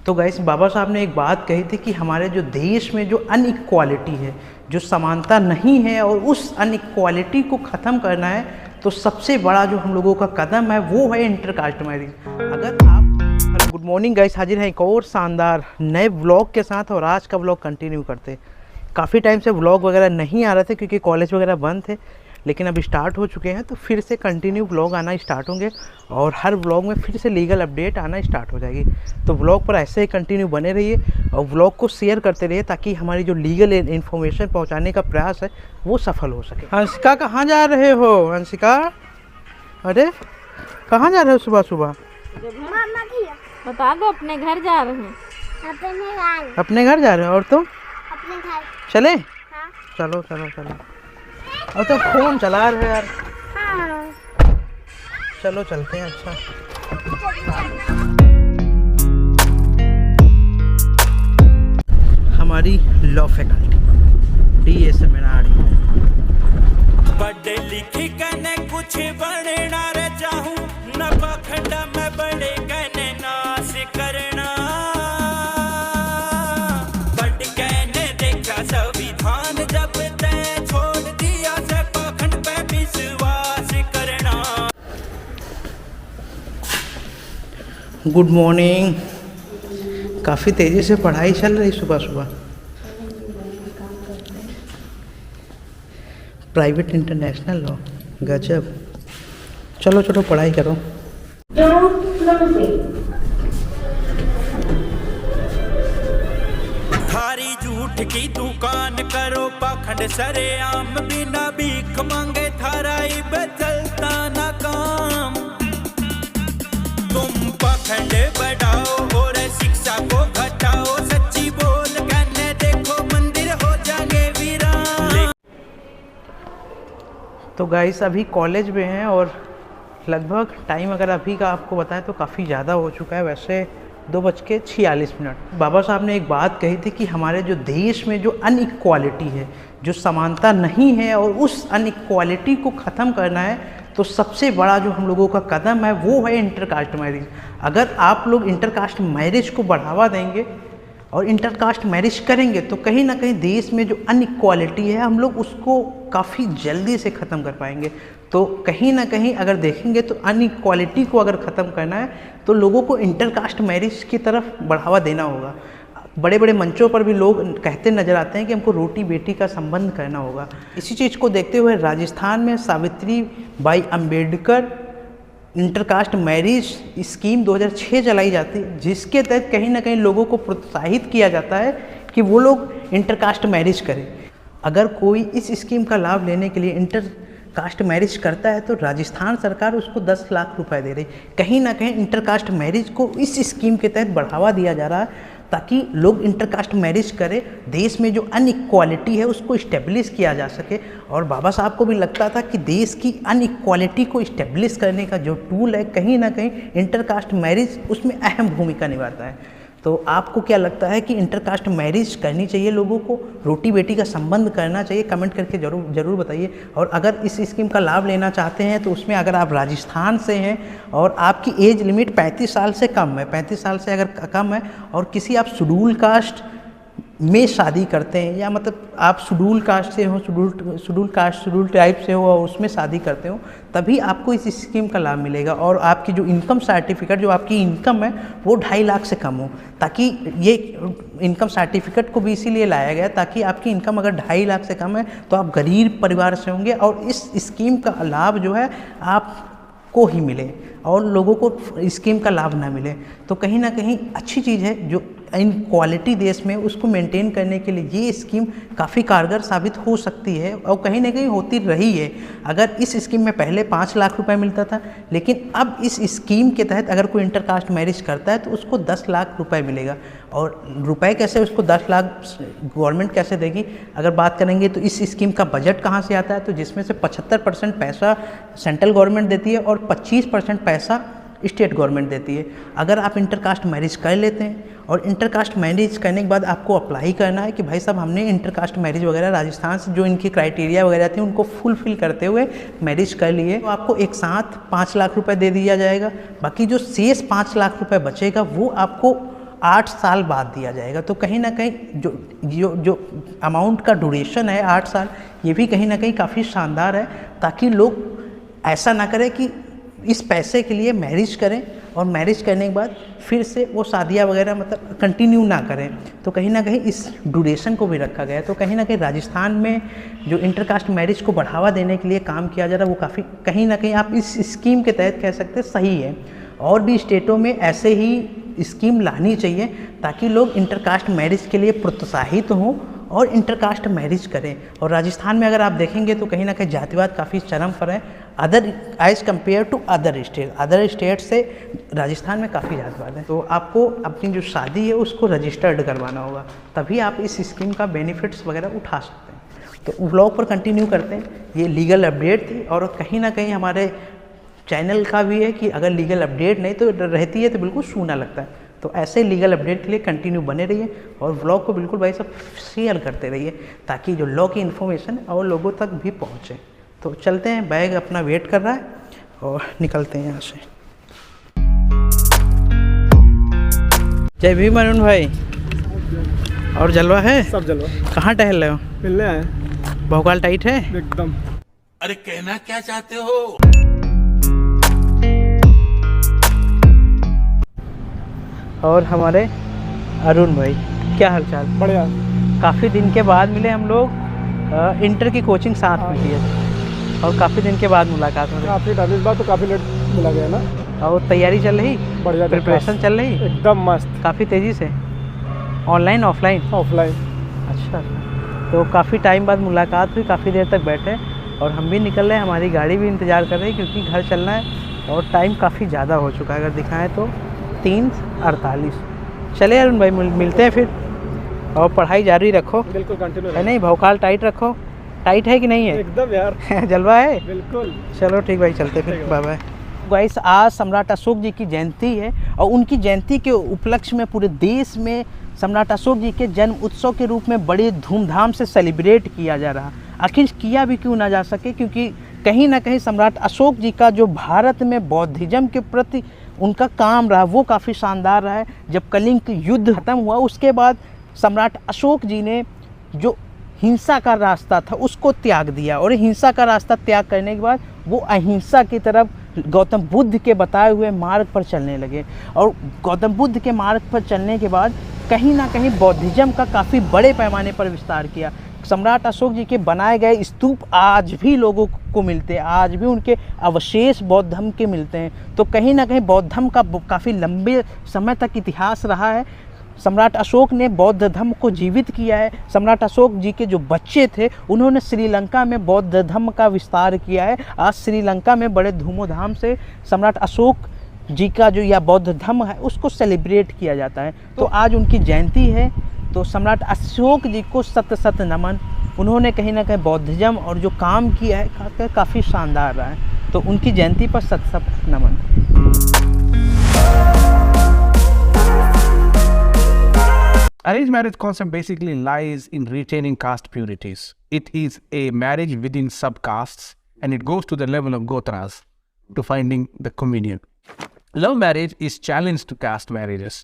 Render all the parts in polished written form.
तो गाइस बाबा साहब ने एक बात कही थी कि हमारे जो देश में जो अनइक्वालिटी है, जो समानता नहीं है और उस अनइक्वालिटी को ख़त्म करना है, तो सबसे बड़ा जो हम लोगों का कदम है वो है इंटरकास्ट मैरिज। अगर आप गुड मॉर्निंग गाइस, हाजिर हैं एक और शानदार नए व्लॉग के साथ। और आज का व्लॉग कंटिन्यू करते। काफ़ी टाइम से व्लॉग वगैरह नहीं आ रहे थे क्योंकि कॉलेज वगैरह बंद थे, लेकिन अब स्टार्ट हो चुके हैं तो फिर से कंटिन्यू व्लॉग आना स्टार्ट होंगे और हर व्लॉग में फिर से लीगल अपडेट आना स्टार्ट हो जाएगी। तो व्लॉग पर ऐसे ही कंटिन्यू बने रहिए और व्लॉग को शेयर करते रहिए ताकि हमारी जो लीगल इन्फॉर्मेशन पहुंचाने का प्रयास है वो सफल हो सके। हंसिका कहाँ जा रहे हो? हंसिका, अरे कहाँ जा रहे हो सुबह सुबह? बता दो, अपने घर जा रहे हैं। अपने घर जा रहे हो? और तुम? अपने घर। चले? हाँ। चलो चलो चलो। और तो फोन चला रहे हो यार। हाँ। चलो चलते हैं। अच्छा, हमारी लॉ फैकल्टी DA सेमिनार पढ़े लिखी कने कुछ बनना रे चाहूं न पखंडा में बड़े कने नाश करना बड़ कहने देखा संविधान जब तय छोड़ दिया से पखंड पे विश्वास करना। Good morning. काफ़ी तेज़ी से पढ़ाई चल रही सुबह सुबह। प्राइवेट इंटरनेशनल लॉ, गजब। चलो चलो पढ़ाई करो। थारी झूठ की दुकान करो पाखंड सरेआम बिना भीख मांगे थारा इब चलता ना काम। तुम पाखंड बढ़ाओ और शिक्षा को घटाओ, सच्ची बोल कहने देखो मंदिर हो जाएंगे वीरान। तो गाइस अभी कॉलेज में हैं और लगभग टाइम अगर अभी का आपको बताएं तो काफ़ी ज़्यादा हो चुका है। वैसे 2:46। बाबा साहब ने एक बात कही थी कि हमारे जो देश में जो अनइक्वालिटी है, जो समानता नहीं है और उस अनइक्वालिटी को ख़त्म करना है, तो सबसे बड़ा जो हम लोगों का कदम है वो है इंटरकास्ट मैरिज। अगर आप लोग इंटरकास्ट मैरिज को बढ़ावा देंगे और इंटरकास्ट मैरिज करेंगे तो कहीं ना कहीं देश में जो अनइक्वालिटी है हम लोग उसको काफ़ी जल्दी से ख़त्म कर पाएंगे। तो कहीं ना कहीं अगर देखेंगे तो अनइक्वालिटी को अगर ख़त्म करना है तो लोगों को इंटरकास्ट मैरिज की तरफ बढ़ावा देना होगा। बड़े बड़े मंचों पर भी लोग कहते नज़र आते हैं कि हमको रोटी बेटी का संबंध करना होगा। इसी चीज़ को देखते हुए राजस्थान में Savitribai Ambedkar intercaste marriage scheme 2006 चलाई जाती है, जिसके तहत कहीं ना कहीं लोगों को प्रोत्साहित किया जाता है कि वो लोग इंटरकास्ट मैरिज करें। अगर कोई इस स्कीम का लाभ लेने के लिए इंटरकास्ट मैरिज करता है तो राजस्थान सरकार उसको 10 लाख रुपए दे रही। कहीं ना कहीं इंटरकास्ट मैरिज को इस स्कीम के तहत बढ़ावा दिया जा रहा है ताकि लोग इंटरकास्ट मैरिज करें, देश में जो अनइक्वालिटी है उसको इस्टेब्लिश किया जा सके। और बाबा साहब को भी लगता था कि देश की अनइक्वालिटी को इस्टेब्लिश करने का जो टूल है कहीं ना कहीं इंटरकास्ट मैरिज उसमें अहम भूमिका निभाता है। तो आपको क्या लगता है कि इंटरकास्ट मैरिज करनी चाहिए लोगों को, रोटी बेटी का संबंध करना चाहिए? कमेंट करके ज़रूर बताइए। और अगर इस स्कीम का लाभ लेना चाहते हैं तो उसमें अगर आप राजस्थान से हैं और आपकी एज लिमिट 35 साल से कम है, 35 साल से अगर कम है और किसी आप शेड्यूल कास्ट में शादी करते हैं या मतलब आप शेड्यूल कास्ट से हो, शेड्यूल टाइप से हो और उसमें शादी करते हो, तभी आपको इस स्कीम का लाभ मिलेगा। और आपकी जो इनकम सर्टिफिकेट, जो आपकी इनकम है वो 2.5 लाख से कम हो, ताकि ये इनकम सर्टिफिकेट को भी इसीलिए लाया गया ताकि आपकी इनकम अगर 2.5 लाख से कम है तो आप गरीब परिवार से होंगे और इस स्कीम का लाभ जो है आपको ही मिले और लोगों को स्कीम का लाभ ना मिले। तो कहीं ना कहीं अच्छी चीज़ है। जो इनक्वालिटी देश में उसको मेंटेन करने के लिए ये स्कीम काफ़ी कारगर साबित हो सकती है और कहीं ना कहीं होती रही है। अगर इस स्कीम में पहले 5 लाख रुपए मिलता था, लेकिन अब इस स्कीम के तहत अगर कोई इंटरकास्ट मैरिज करता है तो उसको 10 लाख रुपए मिलेगा। और रुपए कैसे, उसको 10 लाख गवर्नमेंट कैसे देगी? अगर बात करेंगे तो इस स्कीम का बजट कहाँ से आता है, तो जिसमें से 75% पैसा सेंट्रल गवर्नमेंट देती है और 25% पैसा स्टेट गवर्नमेंट देती है। अगर आप इंटरकास्ट मैरिज कर लेते हैं और इंटरकास्ट मैरिज करने के बाद आपको अप्लाई करना है कि भाई साहब हमने इंटरकास्ट मैरिज वगैरह राजस्थान से जो इनकी क्राइटेरिया वगैरह थी उनको फुलफिल करते हुए मैरिज कर लिए, तो आपको एक साथ 5 लाख रुपए दे दिया जाएगा। बाकी जो शेष 5 लाख रुपए बचेगा वो आपको 8 साल बाद दिया जाएगा। तो कहीं ना कहीं जो अमाउंट का ड्यूरेशन है 8 साल, ये भी कहीं ना कहीं काफ़ी शानदार है, ताकि लोग ऐसा ना करें कि इस पैसे के लिए मैरिज करें और मैरिज करने के बाद फिर से वो शादियाँ वगैरह मतलब कंटिन्यू ना करें। तो कहीं ना कहीं इस ड्यूरेशन को भी रखा गया है। तो कहीं ना कहीं राजस्थान में जो इंटरकास्ट मैरिज को बढ़ावा देने के लिए काम किया जा रहा है, वो काफ़ी कहीं ना कहीं आप इस स्कीम के तहत कह सकते हैं सही है। और भी स्टेटों में ऐसे ही स्कीम लानी चाहिए ताकि लोग इंटरकास्ट मैरिज के लिए प्रोत्साहित हों और इंटरकास्ट मैरिज करें। और राजस्थान में अगर आप देखेंगे तो कहीं ना कहीं जातिवाद काफ़ी चरम पर है, other as compare to other state से राजस्थान में काफ़ी जातिवाद है। तो आपको अपनी जो शादी है उसको रजिस्टर्ड करवाना होगा, तभी आप इस स्कीम का बेनिफिट्स वगैरह उठा सकते हैं। तो व्लॉग पर कंटिन्यू करते हैं। ये लीगल अपडेट थी, और कहीं ना कहीं हमारे चैनल का भी है कि अगर लीगल अपडेट नहीं तो रहती है तो बिल्कुल सूना लगता है। तो ऐसे लीगल अपडेट के लिए कंटिन्यू बने रहिए और व्लॉग को बिल्कुल भाई सब शेयर करते रहिए, ताकि जो लॉ की इन्फॉर्मेशन और लोगों तक भी पहुँचे। तो चलते हैं, बैग अपना वेट कर रहा है और निकलते हैं यहाँ से। जय भीम अरुण भाई। और जलवा है? सब जलवा। कहाँ टहल रहे हो? मिलने आए। भौकाल टाइट है एकदम। अरे कहना क्या चाहते हो? और हमारे अरुण भाई, क्या हालचाल? बढ़िया। काफ़ी दिन के बाद मिले हम लोग। इंटर की कोचिंग साथ में की है और काफ़ी दिन के बाद मुलाकात हो रही काफ़ी टाइम इस बार तो काफ़ी लेट मिला गया ना। और तैयारी चल रही? बढ़िया। प्रिपरेशन चल रही? एकदम मस्त। काफ़ी तेज़ी से? Online offline? ऑफलाइन। अच्छा, तो काफ़ी टाइम बाद मुलाकात हुई, काफ़ी देर तक बैठे और हम भी निकल रहे हैं। हमारी गाड़ी भी इंतज़ार कर रही है क्योंकि घर चलना है और टाइम काफ़ी ज़्यादा हो चुका है। अगर दिखाएं तो 3:48। चले अरुण भाई, मिलते हैं फिर। और पढ़ाई जारी रखो। बिल्कुल कंटिन्यू है नहीं? भौकाल टाइट रखो। टाइट है कि नहीं है? एकदम यार। जलवा है? बिल्कुल। चलो ठीक भाई, चलते फिर। Bye bye. गाइस, आज सम्राट अशोक जी की जयंती है और उनकी जयंती के उपलक्ष्य में पूरे देश में सम्राट अशोक जी के जन्म उत्सव के रूप में बड़े धूमधाम से सेलिब्रेट किया जा रहा। आखिर किया भी क्यों ना जा सके, क्योंकि कहीं ना कहीं सम्राट अशोक जी का जो भारत में बौद्धिज्म के प्रति उनका काम रहा वो काफ़ी शानदार रहा है। जब कलिंग युद्ध खत्म हुआ उसके बाद सम्राट अशोक जी ने जो हिंसा का रास्ता था उसको त्याग दिया, और हिंसा का रास्ता त्याग करने के बाद वो अहिंसा की तरफ गौतम बुद्ध के बताए हुए मार्ग पर चलने लगे। और गौतम बुद्ध के मार्ग पर चलने के बाद कहीं ना कहीं बौद्धिज्म का काफ़ी बड़े पैमाने पर विस्तार किया। सम्राट अशोक जी के बनाए गए स्तूप आज भी लोगों को मिलते हैं, आज भी उनके अवशेष बौद्ध धर्म के मिलते हैं। तो कहीं ना कहीं बौद्ध धर्म का काफ़ी लंबे समय तक इतिहास रहा है। सम्राट अशोक ने बौद्ध धर्म को जीवित किया है। सम्राट अशोक जी के जो बच्चे थे उन्होंने श्रीलंका में बौद्ध धर्म का विस्तार किया है। आज श्रीलंका में बड़े धूमधाम से सम्राट अशोक जी का जो या बौद्ध धर्म है उसको सेलिब्रेट किया जाता है। तो आज उनकी जयंती है, तो सम्राट अशोक जी को सत सत नमन। उन्होंने कहीं ना कहीं बौद्धिज्म और जो काम किया है काफ़ी शानदार रहा है। तो उनकी जयंती पर सत सत नमन। Arranged marriage concept basically lies in retaining caste purities. It is a marriage within subcastes and it goes to the level of gotras to finding the communion. Love marriage is challenged to caste marriages.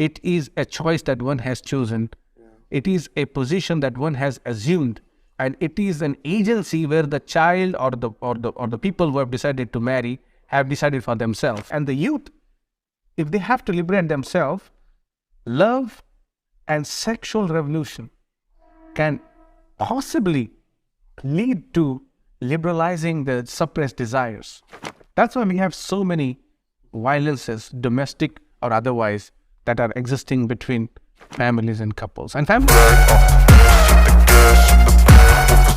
It is a choice that one has chosen. It is a position that one has assumed, and it is an agency where the child or the people who have decided to marry have decided for themselves. And the youth, if they have to liberate themselves, love and sexual revolution can possibly lead to liberalizing the suppressed desires. That's why we have so many violences, domestic or otherwise, that are existing between families and couples. And families